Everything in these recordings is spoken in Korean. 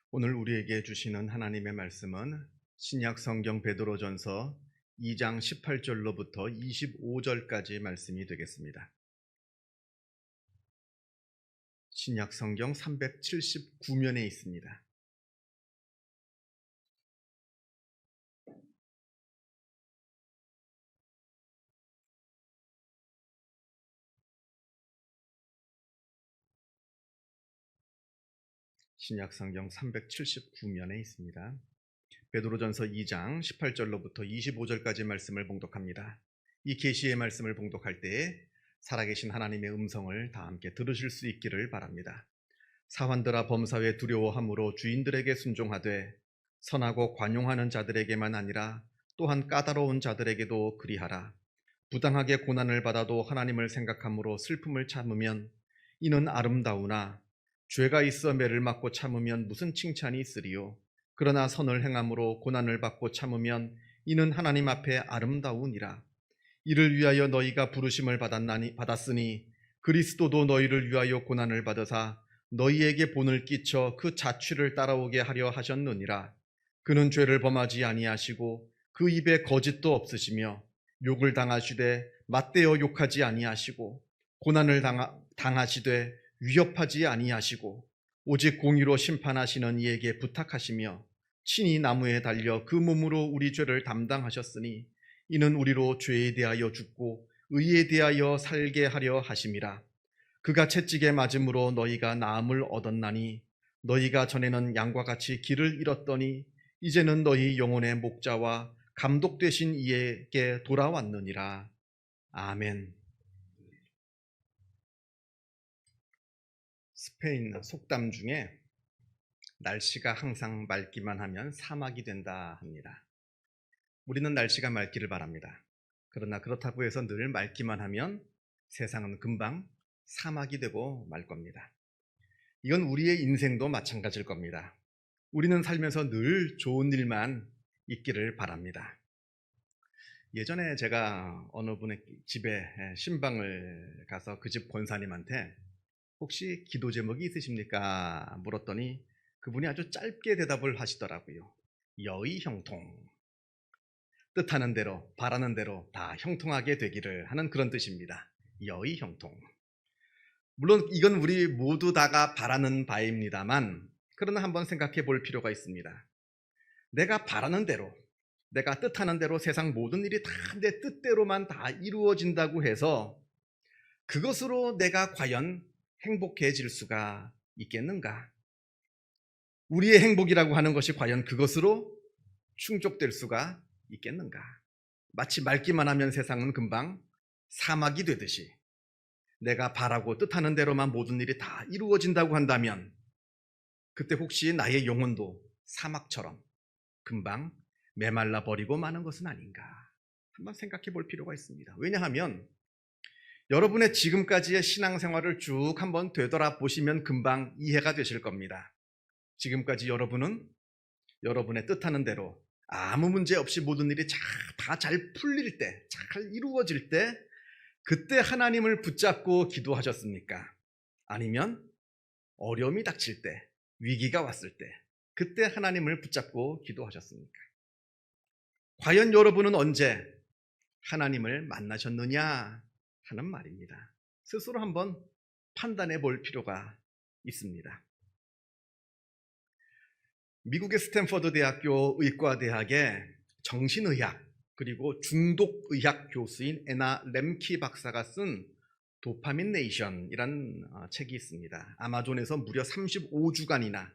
오늘 우리에게 주시는 하나님의 말씀은 신약 성경 베드로전서 2장 18절로부터 25절까지 말씀이 되겠습니다. 신약 성경 379면에 있습니다. 신약 성경 379면에 있습니다. 베드로전서 2장 18절로부터 25절까지 말씀을 봉독합니다. 이 계시의 말씀을 봉독할 때에 살아계신 하나님의 음성을 다 함께 들으실 수 있기를 바랍니다. 사환들아 범사에 두려워함으로 주인들에게 순종하되 선하고 관용하는 자들에게만 아니라 또한 까다로운 자들에게도 그리하라. 부당하게 고난을 받아도 하나님을 생각함으로 슬픔을 참으면 이는 아름다우나 죄가 있어 매를 맞고 참으면 무슨 칭찬이 있으리요. 그러나 선을 행함으로 고난을 받고 참으면 이는 하나님 앞에 아름다우니라. 이를 위하여 너희가 부르심을 받았으니 그리스도도 너희를 위하여 고난을 받으사 너희에게 본을 끼쳐 그 자취를 따라오게 하려 하셨느니라. 그는 죄를 범하지 아니하시고 그 입에 거짓도 없으시며 욕을 당하시되 맞대어 욕하지 아니하시고 고난을 당하시되 위협하지 아니하시고 오직 공의로 심판하시는 이에게 부탁하시며 친히 나무에 달려 그 몸으로 우리 죄를 담당하셨으니 이는 우리로 죄에 대하여 죽고 의에 대하여 살게 하려 하심이라. 그가 채찍에 맞음으로 너희가 나음을 얻었나니 너희가 전에는 양과 같이 길을 잃었더니 이제는 너희 영혼의 목자와 감독 되신 이에게 돌아왔느니라. 아멘. 스페인 속담 중에 날씨가 항상 맑기만 하면 사막이 된다 합니다. 우리는 날씨가 맑기를 바랍니다. 그러나 그렇다고 해서 늘 맑기만 하면 세상은 금방 사막이 되고 말 겁니다. 이건 우리의 인생도 마찬가지일 겁니다. 우리는 살면서 늘 좋은 일만 있기를 바랍니다. 예전에 제가 어느 분의 집에 신방을 가서 그 집 권사님한테 혹시 기도 제목이 있으십니까? 물었더니 그분이 아주 짧게 대답을 하시더라고요. 여의형통. 뜻하는 대로, 바라는 대로 다 형통하게 되기를 하는 그런 뜻입니다. 여의형통. 물론 이건 우리 모두 다가 바라는 바입니다만, 그러나 한번 생각해 볼 필요가 있습니다. 내가 바라는 대로, 내가 뜻하는 대로 세상 모든 일이 다 내 뜻대로만 다 이루어진다고 해서 그것으로 내가 과연 행복해질 수가 있겠는가? 우리의 행복이라고 하는 것이 과연 그것으로 충족될 수가 있겠는가? 마치 맑기만 하면 세상은 금방 사막이 되듯이 내가 바라고 뜻하는 대로만 모든 일이 다 이루어진다고 한다면 그때 혹시 나의 영혼도 사막처럼 금방 메말라 버리고 마는 것은 아닌가? 한번 생각해 볼 필요가 있습니다. 왜냐하면 여러분의 지금까지의 신앙생활을 쭉 한번 되돌아보시면 금방 이해가 되실 겁니다. 지금까지 여러분은 여러분의 뜻하는 대로 아무 문제 없이 모든 일이 다 잘 풀릴 때, 잘 이루어질 때 그때 하나님을 붙잡고 기도하셨습니까? 아니면 어려움이 닥칠 때, 위기가 왔을 때 그때 하나님을 붙잡고 기도하셨습니까? 과연 여러분은 언제 하나님을 만나셨느냐 하는 말입니다. 스스로 한번 판단해 볼 필요가 있습니다. 미국의 스탠퍼드 대학교 의과대학의 정신의학 그리고 중독의학 교수인 애나 렘키 박사가 쓴 도파민 네이션이라는 책이 있습니다. 아마존에서 무려 35주간이나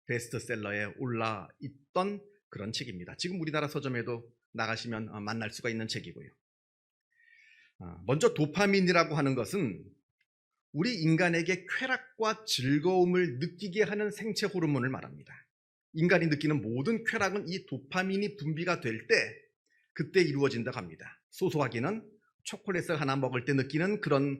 베스트셀러에 올라 있던 그런 책입니다. 지금 우리나라 서점에도 나가시면 만날 수가 있는 책이고요. 먼저 도파민이라고 하는 것은 우리 인간에게 쾌락과 즐거움을 느끼게 하는 생체 호르몬을 말합니다. 인간이 느끼는 모든 쾌락은 이 도파민이 분비가 될 때 그때 이루어진다고 합니다. 소소하게는 초콜릿을 하나 먹을 때 느끼는 그런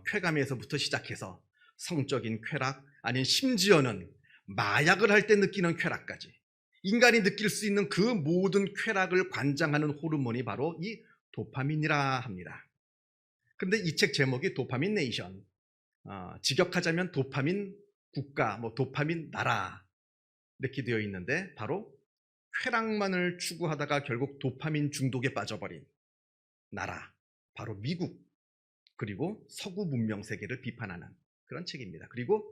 쾌감에서부터 시작해서 성적인 쾌락, 아니면 심지어는 마약을 할 때 느끼는 쾌락까지 인간이 느낄 수 있는 그 모든 쾌락을 관장하는 호르몬이 바로 이 도파민이라 합니다. 그런데 이 책 제목이 도파민 네이션, 직역하자면 도파민 국가, 도파민 나라 이렇게 되어 있는데 바로 쾌락만을 추구하다가 결국 도파민 중독에 빠져버린 나라, 바로 미국, 그리고 서구 문명 세계를 비판하는 그런 책입니다. 그리고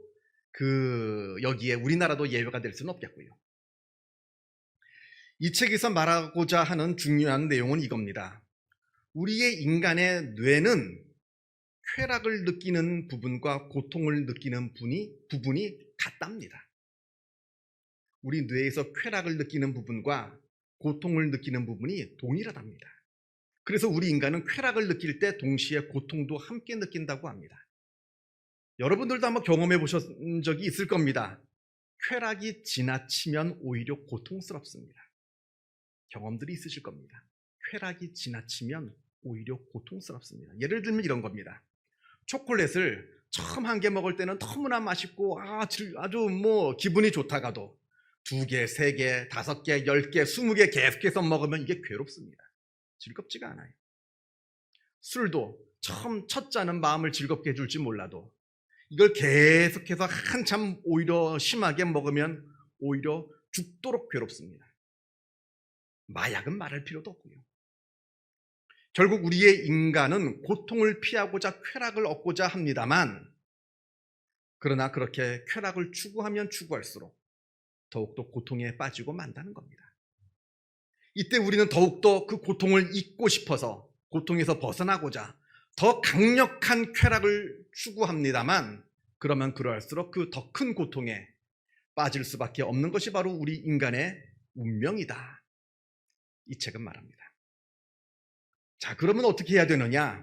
여기에 우리나라도 예외가 될 수는 없겠고요. 이 책에서 말하고자 하는 중요한 내용은 이겁니다. 우리의 인간의 뇌는 쾌락을 느끼는 부분과 고통을 느끼는 부분이 같답니다. 우리 뇌에서 쾌락을 느끼는 부분과 고통을 느끼는 부분이 동일하답니다. 그래서 우리 인간은 쾌락을 느낄 때 동시에 고통도 함께 느낀다고 합니다. 여러분들도 한번 경험해 보신 적이 있을 겁니다. 쾌락이 지나치면 오히려 고통스럽습니다. 경험들이 있으실 겁니다. 쾌락이 지나치면 오히려 고통스럽습니다. 예를 들면 이런 겁니다. 초콜릿을 처음 한 개 먹을 때는 너무나 맛있고 아주 기분이 좋다가도 2개, 3개, 5개, 10개, 20개 계속해서 먹으면 이게 괴롭습니다. 즐겁지가 않아요. 술도 처음 첫 잔은 마음을 즐겁게 해줄지 몰라도 이걸 계속해서 한참 오히려 심하게 먹으면 오히려 죽도록 괴롭습니다. 마약은 말할 필요도 없고요. 결국 우리의 인간은 고통을 피하고자 쾌락을 얻고자 합니다만, 그러나 그렇게 쾌락을 추구하면 추구할수록 더욱더 고통에 빠지고 만다는 겁니다. 이때 우리는 더욱더 그 고통을 잊고 싶어서 고통에서 벗어나고자 더 강력한 쾌락을 추구합니다만, 그러면 그럴수록 그 더 큰 고통에 빠질 수밖에 없는 것이 바로 우리 인간의 운명이다. 이 책은 말합니다. 자, 그러면 어떻게 해야 되느냐?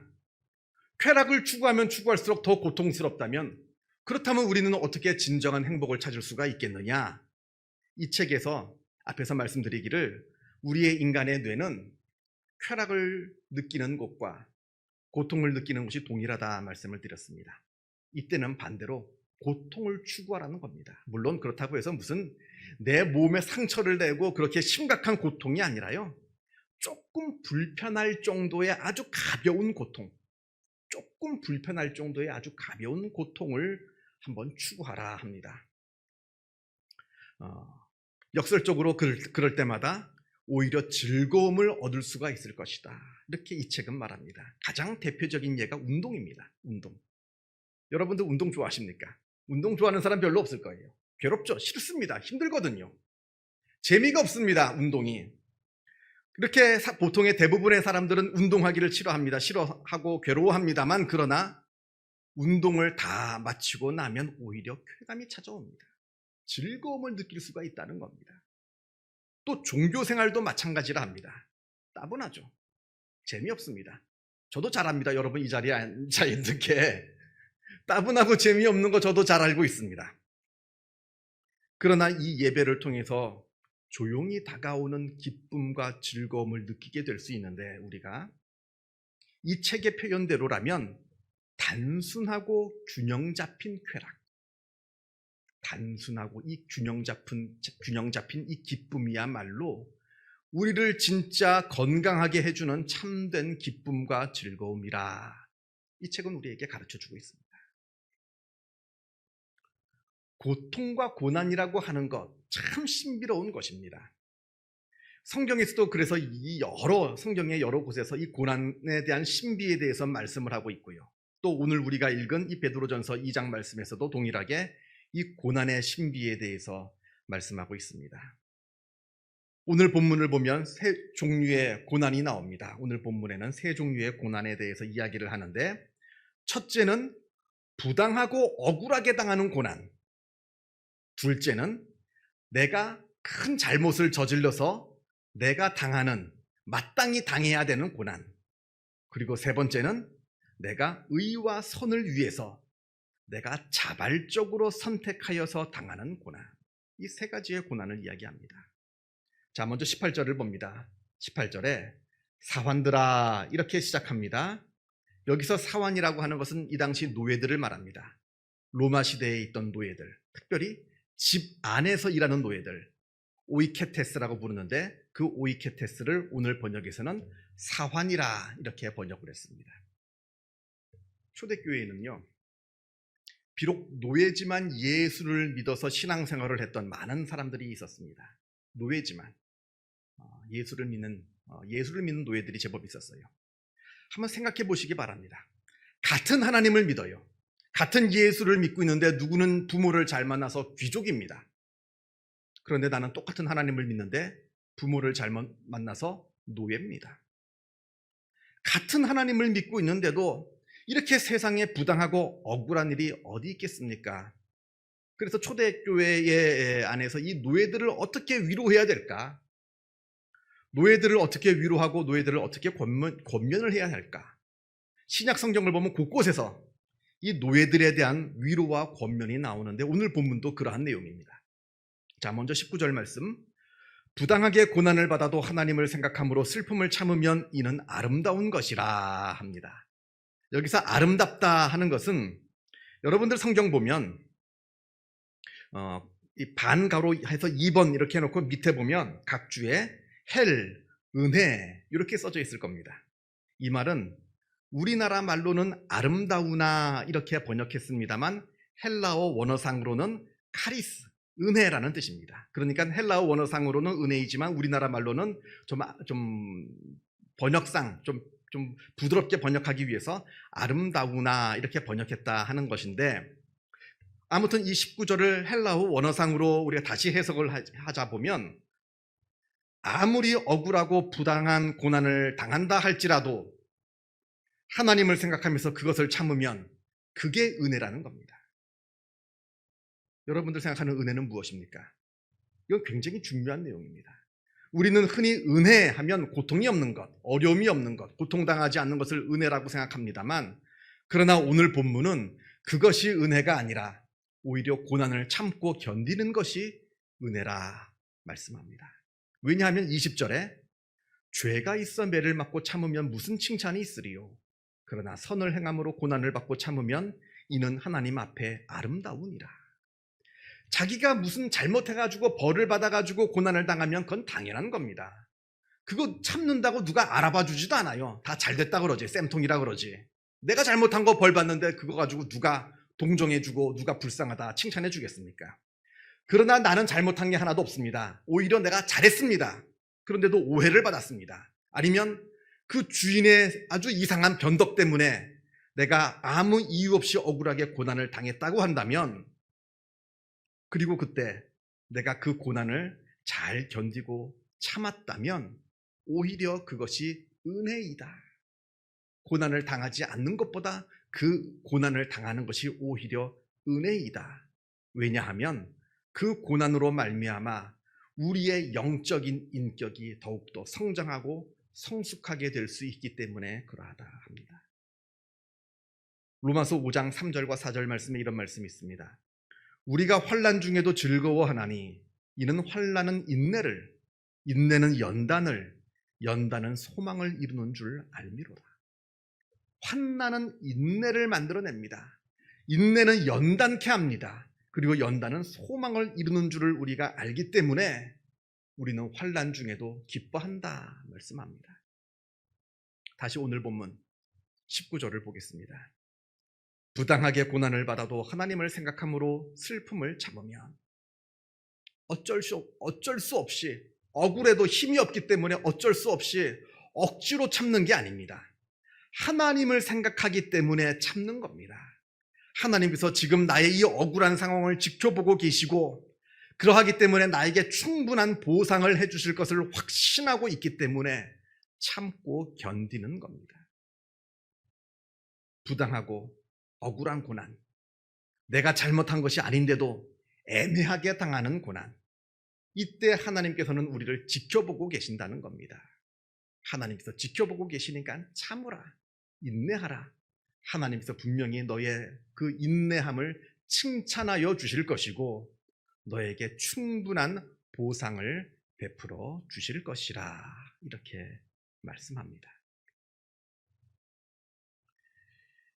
쾌락을 추구하면 추구할수록 더 고통스럽다면, 그렇다면 우리는 어떻게 진정한 행복을 찾을 수가 있겠느냐? 이 책에서 앞에서 말씀드리기를 우리의 인간의 뇌는 쾌락을 느끼는 곳과 고통을 느끼는 곳이 동일하다 말씀을 드렸습니다. 이때는 반대로 고통을 추구하라는 겁니다. 물론 그렇다고 해서 무슨 내 몸에 상처를 내고 그렇게 심각한 고통이 아니라요, 조금 불편할 정도의 아주 가벼운 고통, 조금 불편할 정도의 아주 가벼운 고통을 한번 추구하라 합니다. 역설적으로 그럴 때마다 오히려 즐거움을 얻을 수가 있을 것이다. 이렇게 이 책은 말합니다. 가장 대표적인 예가 운동입니다. 운동. 여러분들 운동 좋아하십니까? 운동 좋아하는 사람 별로 없을 거예요. 괴롭죠? 싫습니다. 힘들거든요. 재미가 없습니다. 운동이. 그렇게 보통의 대부분의 사람들은 운동하기를 싫어하고 괴로워합니다만, 그러나 운동을 다 마치고 나면 오히려 쾌감이 찾아옵니다. 즐거움을 느낄 수가 있다는 겁니다. 또 종교 생활도 마찬가지라 합니다. 따분하죠. 재미없습니다. 저도 잘 압니다. 여러분 이 자리에 앉아 있는 게 따분하고 재미없는 거 저도 잘 알고 있습니다. 그러나 이 예배를 통해서 조용히 다가오는 기쁨과 즐거움을 느끼게 될 수 있는데, 우리가 이 책의 표현대로라면 단순하고 균형 잡힌 쾌락, 단순하고 이 균형 잡힌 이 기쁨이야말로 우리를 진짜 건강하게 해주는 참된 기쁨과 즐거움이라 이 책은 우리에게 가르쳐주고 있습니다. 고통과 고난이라고 하는 것 참 신비로운 것입니다. 성경에서도 그래서 성경의 여러 곳에서 이 고난에 대한 신비에 대해서 말씀을 하고 있고요. 또 오늘 우리가 읽은 이 베드로전서 2장 말씀에서도 동일하게 이 고난의 신비에 대해서 말씀하고 있습니다. 오늘 본문을 보면 3종류의 고난이 나옵니다. 오늘 본문에는 3종류의 고난에 대해서 이야기를 하는데, 첫째는 부당하고 억울하게 당하는 고난, 둘째는 내가 큰 잘못을 저질러서 내가 마땅히 당해야 되는 고난, 그리고 세 번째는 내가 의와 선을 위해서 내가 자발적으로 선택하여서 당하는 고난. 이 3가지의 고난을 이야기합니다. 자, 먼저 18절을 봅니다. 18절에 사환들아 이렇게 시작합니다. 여기서 사환이라고 하는 것은 이 당시 노예들을 말합니다. 로마 시대에 있던 노예들, 특별히 집 안에서 일하는 노예들, 오이케테스라고 부르는데, 그 오이케테스를 오늘 번역에서는 사환이라 이렇게 번역을 했습니다. 초대교회에는요, 비록 노예지만 예수를 믿어서 신앙생활을 했던 많은 사람들이 있었습니다. 노예지만 예수를 믿는 노예들이 제법 있었어요. 한번 생각해 보시기 바랍니다. 같은 하나님을 믿어요. 같은 예수를 믿고 있는데 누구는 부모를 잘 만나서 귀족입니다. 그런데 나는 똑같은 하나님을 믿는데 부모를 잘못 만나서 노예입니다. 같은 하나님을 믿고 있는데도 이렇게 세상에 부당하고 억울한 일이 어디 있겠습니까? 그래서 초대교회 안에서 이 노예들을 어떻게 위로해야 될까? 노예들을 어떻게 위로하고 노예들을 어떻게 권면을 해야 할까? 신약 성경을 보면 곳곳에서 이 노예들에 대한 위로와 권면이 나오는데 오늘 본문도 그러한 내용입니다. 자, 먼저 19절 말씀. 부당하게 고난을 받아도 하나님을 생각함으로 슬픔을 참으면 이는 아름다운 것이라 합니다. 여기서 아름답다 하는 것은 여러분들 성경 보면 이 반가로 해서 2번 이렇게 해놓고 밑에 보면 각 주에 헬, 은혜 이렇게 써져 있을 겁니다. 이 말은 우리나라 말로는 아름다우나 이렇게 번역했습니다만 헬라어 원어상으로는 카리스, 은혜라는 뜻입니다. 그러니까 헬라어 원어상으로는 은혜이지만 우리나라 말로는 좀 번역상 좀 부드럽게 번역하기 위해서 아름다우나 이렇게 번역했다 하는 것인데, 아무튼 이 19절을 헬라어 원어상으로 우리가 다시 해석을 하자 보면 아무리 억울하고 부당한 고난을 당한다 할지라도 하나님을 생각하면서 그것을 참으면 그게 은혜라는 겁니다. 여러분들 생각하는 은혜는 무엇입니까? 이건 굉장히 중요한 내용입니다. 우리는 흔히 은혜하면 고통이 없는 것, 어려움이 없는 것, 고통당하지 않는 것을 은혜라고 생각합니다만, 그러나 오늘 본문은 그것이 은혜가 아니라 오히려 고난을 참고 견디는 것이 은혜라 말씀합니다. 왜냐하면 20절에 죄가 있어 매를 맞고 참으면 무슨 칭찬이 있으리요? 그러나 선을 행함으로 고난을 받고 참으면 이는 하나님 앞에 아름다우니라. 자기가 무슨 잘못해가지고 벌을 받아가지고 고난을 당하면 그건 당연한 겁니다. 그거 참는다고 누가 알아봐 주지도 않아요. 다 잘됐다 그러지, 쌤통이라 그러지. 내가 잘못한 거 벌 받는데 그거 가지고 누가 동정해주고 누가 불쌍하다 칭찬해 주겠습니까? 그러나 나는 잘못한 게 하나도 없습니다. 오히려 내가 잘했습니다. 그런데도 오해를 받았습니다. 아니면 그 주인의 아주 이상한 변덕 때문에 내가 아무 이유 없이 억울하게 고난을 당했다고 한다면, 그리고 그때 내가 그 고난을 잘 견디고 참았다면 오히려 그것이 은혜이다. 고난을 당하지 않는 것보다 그 고난을 당하는 것이 오히려 은혜이다. 왜냐하면 그 고난으로 말미암아 우리의 영적인 인격이 더욱더 성장하고 성숙하게 될 수 있기 때문에 그러하다 합니다. 로마서 5장 3절과 4절 말씀에 이런 말씀이 있습니다. 우리가 환난 중에도 즐거워하나니 이는 환난은 인내를, 인내는 연단을, 연단은 소망을 이루는 줄 알미로다. 환난은 인내를 만들어냅니다. 인내는 연단케 합니다. 그리고 연단은 소망을 이루는 줄을 우리가 알기 때문에 우리는 환난 중에도 기뻐한다 말씀합니다. 다시 오늘 본문 19절을 보겠습니다. 부당하게 고난을 받아도 하나님을 생각함으로 슬픔을 참으면, 어쩔 수 없이 억울해도 힘이 없기 때문에 어쩔 수 없이 억지로 참는 게 아닙니다. 하나님을 생각하기 때문에 참는 겁니다. 하나님께서 지금 나의 이 억울한 상황을 지켜보고 계시고 그러하기 때문에 나에게 충분한 보상을 해주실 것을 확신하고 있기 때문에 참고 견디는 겁니다. 부당하고 억울한 고난, 내가 잘못한 것이 아닌데도 애매하게 당하는 고난, 이때 하나님께서는 우리를 지켜보고 계신다는 겁니다. 하나님께서 지켜보고 계시니까 참으라, 인내하라. 하나님께서 분명히 너의 그 인내함을 칭찬하여 주실 것이고 너에게 충분한 보상을 베풀어 주실 것이라, 이렇게 말씀합니다.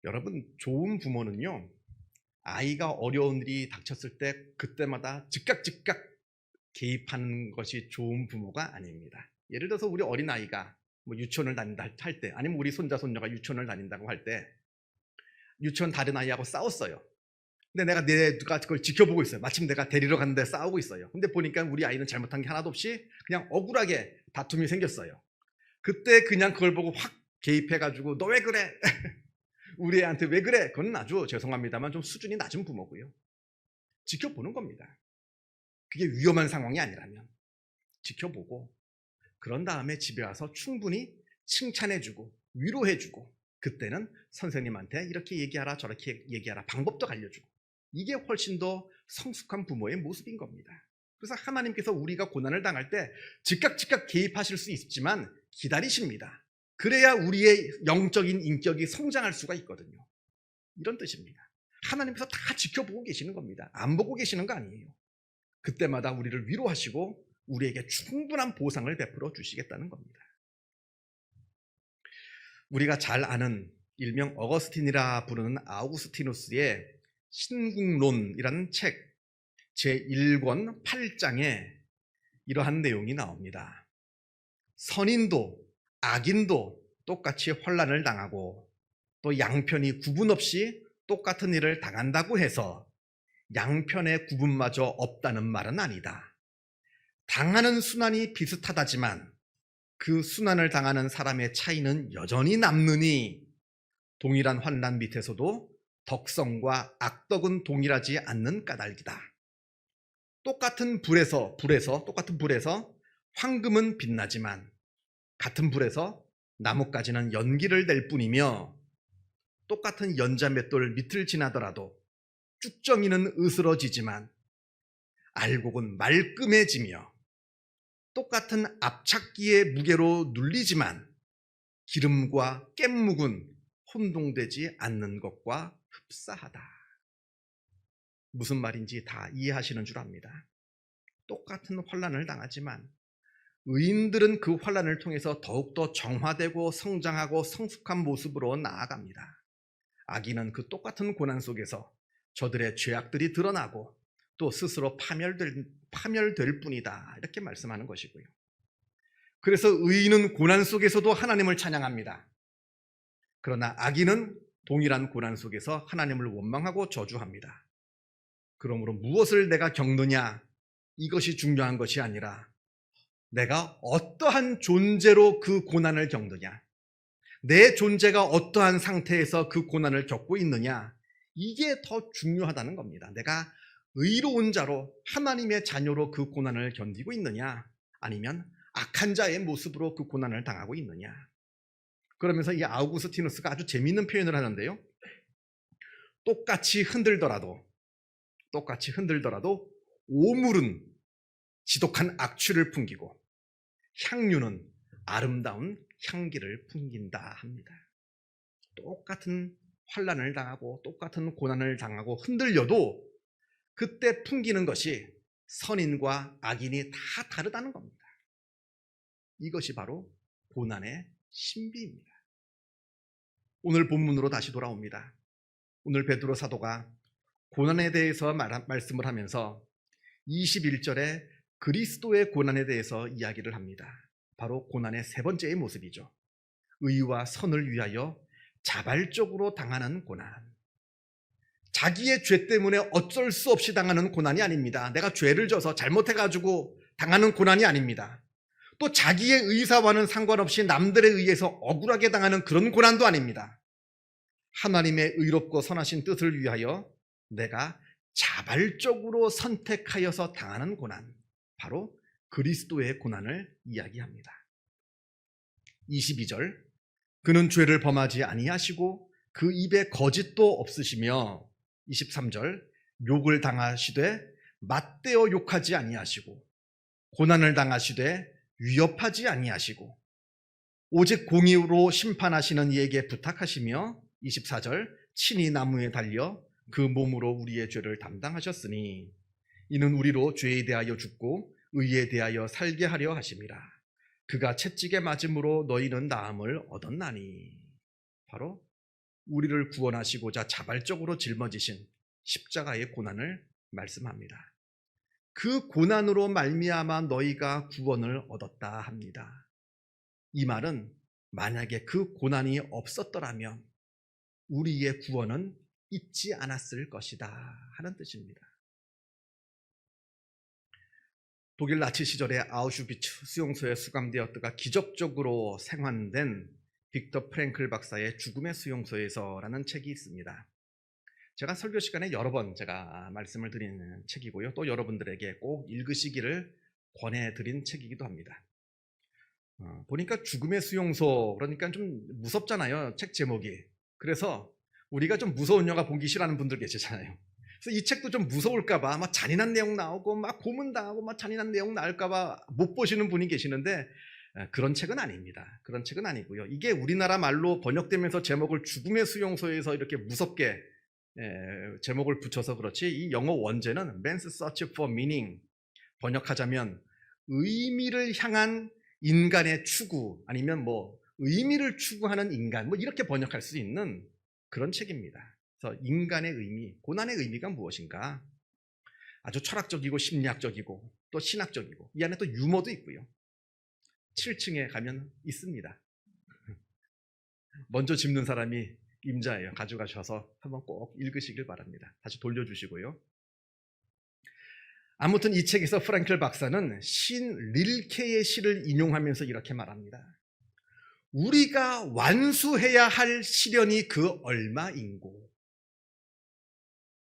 여러분, 좋은 부모는요, 아이가 어려운 일이 닥쳤을 때 그때마다 즉각 개입하는 것이 좋은 부모가 아닙니다. 예를 들어서 우리 어린아이가 유치원을 다닌다 할 때, 아니면 우리 손자 손녀가 유치원을 다닌다고 할 때 유치원 다른 아이하고 싸웠어요. 근데 내가 그걸 지켜보고 있어요. 마침 내가 데리러 갔는데 싸우고 있어요. 근데 보니까 우리 아이는 잘못한 게 하나도 없이 그냥 억울하게 다툼이 생겼어요. 그때 그냥 그걸 보고 확 개입해가지고 너 왜 그래? 우리 애한테 왜 그래? 그건 아주 죄송합니다만 좀 수준이 낮은 부모고요. 지켜보는 겁니다. 그게 위험한 상황이 아니라면 지켜보고 그런 다음에 집에 와서 충분히 칭찬해주고 위로해주고 그때는 선생님한테 이렇게 얘기하라 저렇게 얘기하라 방법도 알려주고 이게 훨씬 더 성숙한 부모의 모습인 겁니다. 그래서 하나님께서 우리가 고난을 당할 때 즉각 개입하실 수 있지만 기다리십니다. 그래야 우리의 영적인 인격이 성장할 수가 있거든요. 이런 뜻입니다. 하나님께서 다 지켜보고 계시는 겁니다. 안 보고 계시는 거 아니에요. 그때마다 우리를 위로하시고 우리에게 충분한 보상을 베풀어 주시겠다는 겁니다. 우리가 잘 아는 일명 어거스틴이라 부르는 아우구스티누스의 신국론이라는 책 제1권 8장에 이러한 내용이 나옵니다. 선인도 악인도 똑같이 환난을 당하고 또 양편이 구분 없이 똑같은 일을 당한다고 해서 양편의 구분마저 없다는 말은 아니다. 당하는 순환이 비슷하다지만 그 순환을 당하는 사람의 차이는 여전히 남느니 동일한 환난 밑에서도 덕성과 악덕은 동일하지 않는 까닭이다. 똑같은 불에서 황금은 빛나지만 같은 불에서 나뭇가지는 연기를 낼 뿐이며 똑같은 연자맷돌 밑을 지나더라도 쭉정이는 으스러지지만 알곡은 말끔해지며 똑같은 압착기의 무게로 눌리지만 기름과 깻묵은 혼동되지 않는 것과 흡사하다. 무슨 말인지 다 이해하시는 줄 압니다. 똑같은 환난을 당하지만 의인들은 그 환난을 통해서 더욱더 정화되고 성장하고 성숙한 모습으로 나아갑니다. 악인은 그 똑같은 고난 속에서 저들의 죄악들이 드러나고 또 스스로 파멸될 뿐이다. 이렇게 말씀하는 것이고요. 그래서 의인은 고난 속에서도 하나님을 찬양합니다. 그러나 악인은 동일한 고난 속에서 하나님을 원망하고 저주합니다. 그러므로 무엇을 내가 겪느냐 이것이 중요한 것이 아니라 내가 어떠한 존재로 그 고난을 겪느냐, 내 존재가 어떠한 상태에서 그 고난을 겪고 있느냐, 이게 더 중요하다는 겁니다. 내가 의로운 자로 하나님의 자녀로 그 고난을 견디고 있느냐, 아니면 악한 자의 모습으로 그 고난을 당하고 있느냐. 그러면서 이 아우구스티누스가 아주 재미있는 표현을 하는데요. 똑같이 흔들더라도 오물은 지독한 악취를 풍기고 향유는 아름다운 향기를 풍긴다 합니다. 똑같은 환난을 당하고 똑같은 고난을 당하고 흔들려도 그때 풍기는 것이 선인과 악인이 다 다르다는 겁니다. 이것이 바로 고난의 신비입니다. 오늘 본문으로 다시 돌아옵니다. 오늘 베드로 사도가 고난에 대해서 말씀을 하면서 21절에 그리스도의 고난에 대해서 이야기를 합니다. 바로 고난의 세 번째의 모습이죠. 의와 선을 위하여 자발적으로 당하는 고난. 자기의 죄 때문에 어쩔 수 없이 당하는 고난이 아닙니다. 내가 죄를 져서 잘못해가지고 당하는 고난이 아닙니다. 또 자기의 의사와는 상관없이 남들에 의해서 억울하게 당하는 그런 고난도 아닙니다. 하나님의 의롭고 선하신 뜻을 위하여 내가 자발적으로 선택하여서 당하는 고난, 바로 그리스도의 고난을 이야기합니다. 22절, 그는 죄를 범하지 아니하시고 그 입에 거짓도 없으시며 23절, 욕을 당하시되 맞대어 욕하지 아니하시고 고난을 당하시되 위협하지 아니하시고 오직 공의로 심판하시는 이에게 부탁하시며 24절, 친히 나무에 달려 그 몸으로 우리의 죄를 담당하셨으니 이는 우리로 죄에 대하여 죽고 의에 대하여 살게 하려 하심이라. 그가 채찍에 맞음으로 너희는 나음을 얻었나니. 바로 우리를 구원하시고자 자발적으로 짊어지신 십자가의 고난을 말씀합니다. 그 고난으로 말미암아 너희가 구원을 얻었다 합니다. 이 말은 만약에 그 고난이 없었더라면 우리의 구원은 잊지 않았을 것이다 하는 뜻입니다. 독일 나치 시절에 아우슈비츠 수용소에 수감되었다가 기적적으로 생還된 빅터 프랭클 박사의 죽음의 수용소에서라는 책이 있습니다. 제가 설교 시간에 여러 번 제가 말씀을 드리는 책이고요. 또 여러분들에게 꼭 읽으시기를 권해드린 책이기도 합니다. 보니까 죽음의 수용소, 그러니까 좀 무섭잖아요, 책 제목이. 그래서 우리가 좀 무서운 영화 보기 싫어하는 분들 계시잖아요. 그래서 이 책도 좀 무서울까봐 막 잔인한 내용 나오고 막 고문당하고 막 잔인한 내용 나올까봐 못 보시는 분이 계시는데 그런 책은 아닙니다. 그런 책은 아니고요. 이게 우리나라 말로 번역되면서 제목을 죽음의 수용소에서 이렇게 무섭게 제목을 붙여서 그렇지, 이 영어 원제는 Man's Search for Meaning, 번역하자면 의미를 향한 인간의 추구, 아니면 뭐 의미를 추구하는 인간, 뭐 이렇게 번역할 수 있는 그런 책입니다. 그래서 인간의 의미, 고난의 의미가 무엇인가? 아주 철학적이고 심리학적이고 또 신학적이고, 이 안에 또 유머도 있고요. 7층에 가면 있습니다. 먼저 짚는 사람이 임자예요. 가져가셔서 한번 꼭 읽으시길 바랍니다. 다시 돌려주시고요. 아무튼 이 책에서 프랭클 박사는 신 릴케의 시를 인용하면서 이렇게 말합니다. 우리가 완수해야 할 시련이 그 얼마인고,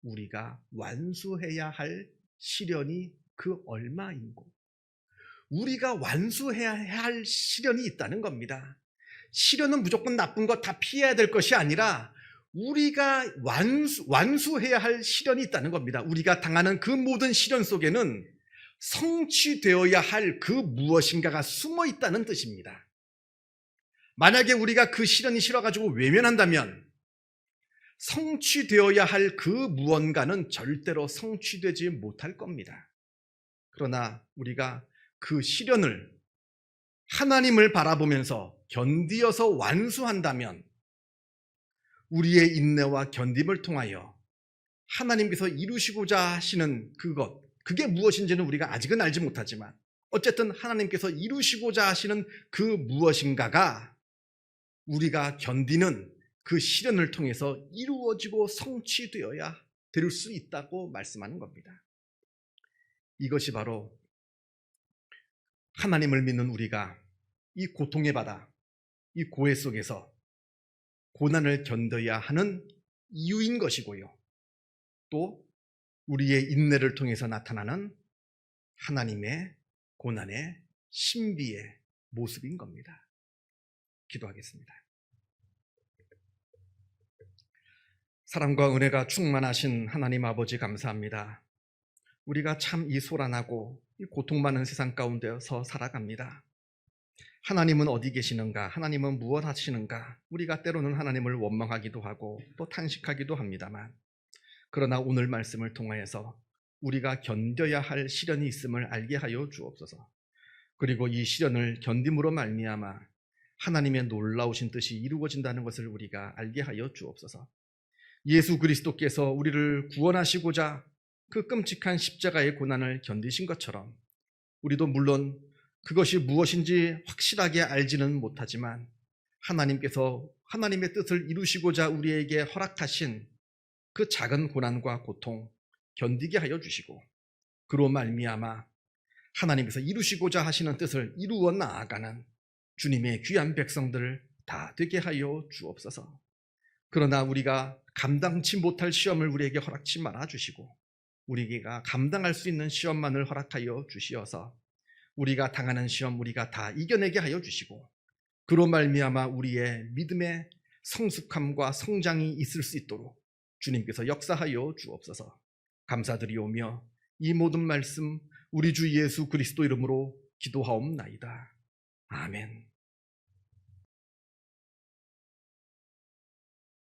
우리가 완수해야 할 시련이 그 얼마인고, 우리가 완수해야 할 시련이 있다는 겁니다. 시련은 무조건 나쁜 것 다 피해야 될 것이 아니라 우리가 완수해야 할 시련이 있다는 겁니다. 우리가 당하는 그 모든 시련 속에는 성취되어야 할 그 무엇인가가 숨어 있다는 뜻입니다. 만약에 우리가 그 시련이 싫어가지고 외면한다면 성취되어야 할 그 무언가는 절대로 성취되지 못할 겁니다. 그러나 우리가 그 시련을 하나님을 바라보면서 견디어서 완수한다면 우리의 인내와 견딤을 통하여 하나님께서 이루시고자 하시는 그것, 그게 무엇인지는 우리가 아직은 알지 못하지만 어쨌든 하나님께서 이루시고자 하시는 그 무엇인가가 우리가 견디는 그 시련을 통해서 이루어지고 성취되어야 될 수 있다고 말씀하는 겁니다. 이것이 바로 하나님을 믿는 우리가 이 고통의 바다, 이 고해 속에서 고난을 견뎌야 하는 이유인 것이고요. 또 우리의 인내를 통해서 나타나는 하나님의 고난의 신비의 모습인 겁니다. 기도하겠습니다. 사랑과 은혜가 충만하신 하나님 아버지, 감사합니다. 우리가 참 이 소란하고 이 고통 많은 세상 가운데서 살아갑니다. 하나님은 어디 계시는가? 하나님은 무엇 하시는가? 우리가 때로는 하나님을 원망하기도 하고 또 탄식하기도 합니다만, 그러나 오늘 말씀을 통하여서 우리가 견뎌야 할 시련이 있음을 알게 하여 주옵소서. 그리고 이 시련을 견딤으로 말미암아 하나님의 놀라우신 뜻이 이루어진다는 것을 우리가 알게 하여 주옵소서. 예수 그리스도께서 우리를 구원하시고자 그 끔찍한 십자가의 고난을 견디신 것처럼 우리도 물론 그것이 무엇인지 확실하게 알지는 못하지만 하나님께서 하나님의 뜻을 이루시고자 우리에게 허락하신 그 작은 고난과 고통 견디게 하여 주시고, 그로 말미암아 하나님께서 이루시고자 하시는 뜻을 이루어 나아가는 주님의 귀한 백성들 다 되게 하여 주옵소서. 그러나 우리가 감당치 못할 시험을 우리에게 허락치 말아 주시고 우리가 감당할 수 있는 시험만을 허락하여 주시어서 우리가 당하는 시험 우리가 다 이겨내게 하여 주시고, 그로 말미암아 우리의 믿음의 성숙함과 성장이 있을 수 있도록 주님께서 역사하여 주옵소서. 감사드리오며 이 모든 말씀 우리 주 예수 그리스도 이름으로 기도하옵나이다. 아멘.